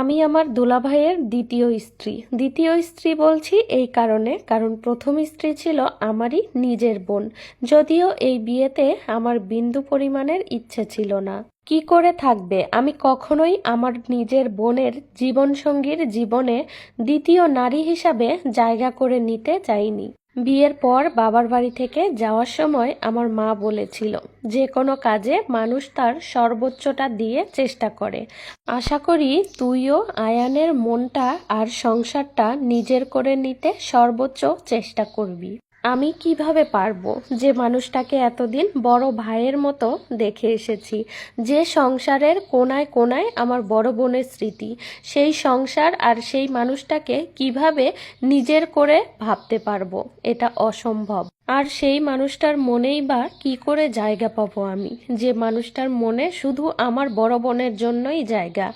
আমি আমার দুলাভাইয়ের দ্বিতীয় স্ত্রী বলছি এই কারণে, কারণ প্রথম স্ত্রী ছিল আমারই নিজের বোন। যদিও এই বিয়েতে আমার বিন্দু পরিমাণের ইচ্ছে ছিল না। কি করে থাকবে? আমি কখনোই আমার নিজের বোনের জীবনসঙ্গীর জীবনে দ্বিতীয় নারী হিসাবে জায়গা করে নিতে চাইনি। বিয়ের পর বাবার বাড়ি থেকে যাওয়ার সময় আমার মা বলেছিল, যে কোনো কাজে মানুষ তার সর্বোচ্চটা দিয়ে চেষ্টা করে। আশা করি তুইও আয়ানের মনটা আর সংসারটা নিজের করে নিতে সর্বোচ্চ চেষ্টা করবি। আমি কিভাবে পারবো, যে মানুষটাকে এতদিন বড় ভাইয়ের মতো দেখে এসেছি, যে সংসারের কোনায় কোনায় আমার বড় বোনের স্মৃতি, সেই সংসার আর সেই মানুষটাকে কিভাবে নিজের করে ভাবতে পারবো? এটা অসম্ভব। আর সেই মানুষটার মনেই বা কি করে জায়গা পাবো আমি, যে মানুষটার মনে শুধু আমার বড় বোনের জন্যই জায়গা।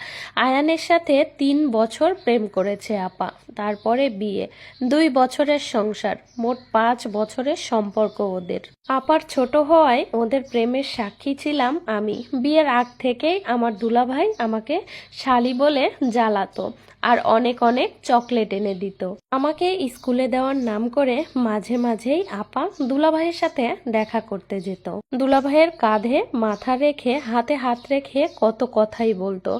আয়ানের সাথে 3 বছর প্রেম করেছে আপা, তারপরে বিয়ে, 2 বছরের সংসার, মোট 5 বছরের সম্পর্ক ওদের। আপার ছোট হওয়ায় ওদের প্রেমের সাক্ষী ছিলাম আমি। বিয়ের আগ থেকেই আমার দুলাভাই আমাকে শালি বলে জ্বালাতো আর অনেক অনেক চকলেট এনে দিত। আমাকে স্কুলে দেওয়ার নাম করে মাঝে মাঝেই আপা দুলাভাইয়ের সাথে দেখা করতে যেত। দুলাভাইয়ের কাঁধে মাথা রেখে হাতে হাত রেখে কত কথাই বলতো,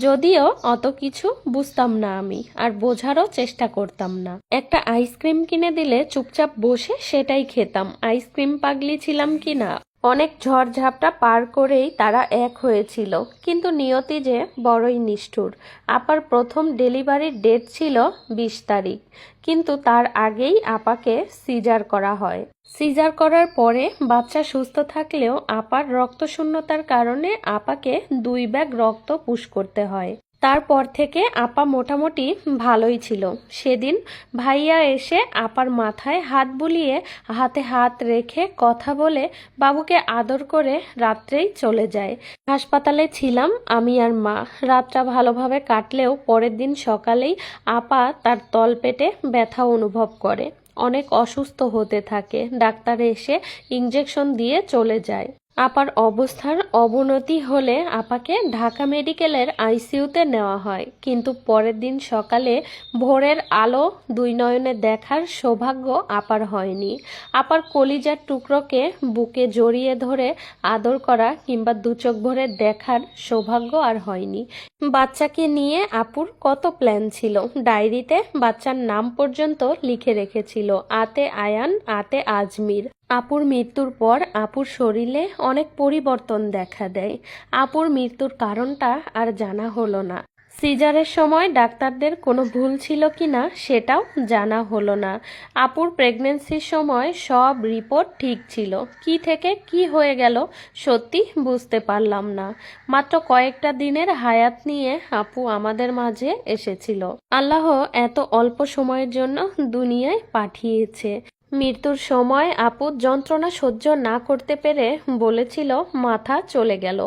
যদিও অত কিছু বুঝতাম না আমি, আর বোঝারও চেষ্টা করতাম না। একটা আইসক্রিম কিনে দিলে চুপচাপ বসে সেটাই খেতাম। আইসক্রিম পাগলি ছিলাম কি না। অনেক ঝড়ঝাপটা পার করেই তারা এক হয়েছিল, কিন্তু নিয়তি যে বড়ই নিষ্ঠুর। আপার প্রথম ডেলিভারির ডেট ছিল 20 তারিখ, কিন্তু তার আগেই আপাকে সিজার করা হয়। সিজার করার পরে বাচ্চা সুস্থ থাকলেও আপার রক্তশূন্যতার কারণে আপাকে 2 ব্যাগ রক্ত পুশ করতে হয়। তারপর থেকে আপা মোটামুটি ভালোই ছিল। সেদিন ভাইয়া এসে আপার মাথায় হাত বুলিয়ে হাতে হাত রেখে কথা বলে বাবুকে আদর করে রাত্রেই চলে যায়। হাসপাতালে ছিলাম আমি আর মা। রাতটা ভালোভাবে কাটলেও পরের দিন সকালেই আপা তার তলপেটে ব্যথা অনুভব করে, অনেক অসুস্থ হতে থাকে। ডাক্তার এসে ইঞ্জেকশন দিয়ে চলে যায়। আপার অবস্থার অবনতি হলে আপাকে ঢাকা মেডিকেলের আইসিইউতে নেওয়া হয়, কিন্তু পরের দিন সকালে ভোরের আলো 2 নয়নে দেখার সৌভাগ্য আপার হয়নি। আপার কলিজার টুকরোকে বুকে জড়িয়ে ধরে আদর করা কিংবা 2 চোখ ভরে দেখার সৌভাগ্য আর হয়নি। বাচ্চাকে নিয়ে আপুর কত প্ল্যান ছিল, ডায়েরিতে বাচ্চার নাম পর্যন্ত লিখে রেখেছিল, আতে আয়ান, আতে আজমির। আপুর মৃত্যুর পর আপুর শরীরে অনেক পরিবর্তন দেখা দেয়। আপুর মৃত্যুর কারণটা আর জানা হলো না। সিজারের সময় ডাক্তারদের কোনো ভুল ছিল কিনা সেটাও জানা হলো না। আপুর প্রেগন্যান্সির সময় সব রিপোর্ট ঠিক ছিল, কি থেকে কি হয়ে গেল সত্যি বুঝতে পারলাম না। মাত্র কয়েকটা দিনের হায়াত নিয়ে আপু আমাদের মাঝে এসেছিল। আল্লাহ এত অল্প সময়ের জন্য দুনিয়ায় পাঠিয়েছে। মৃত্যুর সময় আপু যন্ত্রণা সহ্য না করতে পেরে বলেছিল মাথা চলে গেল।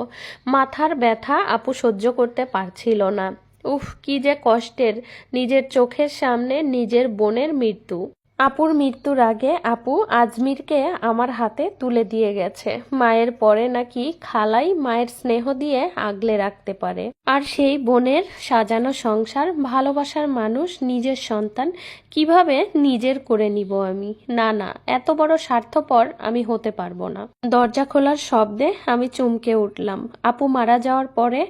মাথার ব্যথা আপু সহ্য করতে পারছিল না। উফ, কি যে কষ্টের! নিজের চোখের সামনে নিজের বোনের মৃত্যু। আপুর মৃত্যুর আগে আপু আজমিরকে আমার হাতে তুলে দিয়ে গেছে। মায়ের পরে নাকি খালাই মায়ের স্নেহ দিয়ে আগলে রাখতে পারে। আর সেই বোনের সাজানো সংসার, ভালোবাসার মানুষ, নিজের সন্তান কিভাবে নিজের করে নিব আমি? না না, এত বড় স্বার্থপর আমি হতে পারবো না। দরজা খোলার শব্দে আমি চমকে উঠলাম। আপু মারা যাওয়ার পরে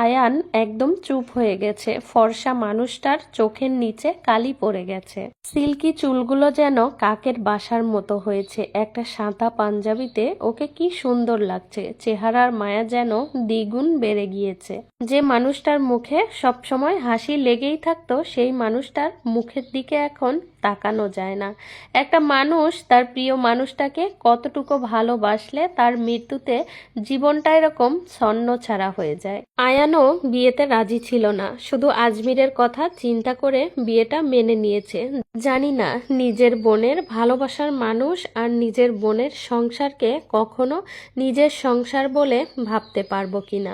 আয়ান একদম চুপ হয়ে গেছে। ফর্সা মানুষটার চোখের নিচে কালি পড়ে গেছে। সিল্কি চুলগুলো যেন কাকের বাসার মতো হয়েছে। একটা সাদা পাঞ্জাবিতে ওকে কি সুন্দর লাগছে। চেহারার মায়া যেন দ্বিগুণ বেড়ে গিয়েছে। যে মানুষটার মুখে সবসময় হাসি লেগেই থাকতো, সেই মানুষটার মুখের দিকে এখন তাকানো যায় না। একটা মানুষ তার প্রিয় মানুষটাকে কতটুকু ভালোবাসলে তার মৃত্যুতে জীবনটা এরকম ছন্নছাড়া হয়ে যায়। আয়ানও বিয়েতে রাজি ছিল না, শুধু আজমিরের কথা চিন্তা করে বিয়েটা মেনে নিয়েছে। জানি না নিজের বোনের ভালোবাসার মানুষ আর নিজের বোনের সংসারকে কখনো নিজের সংসার বলে ভাবতে পারবো কিনা।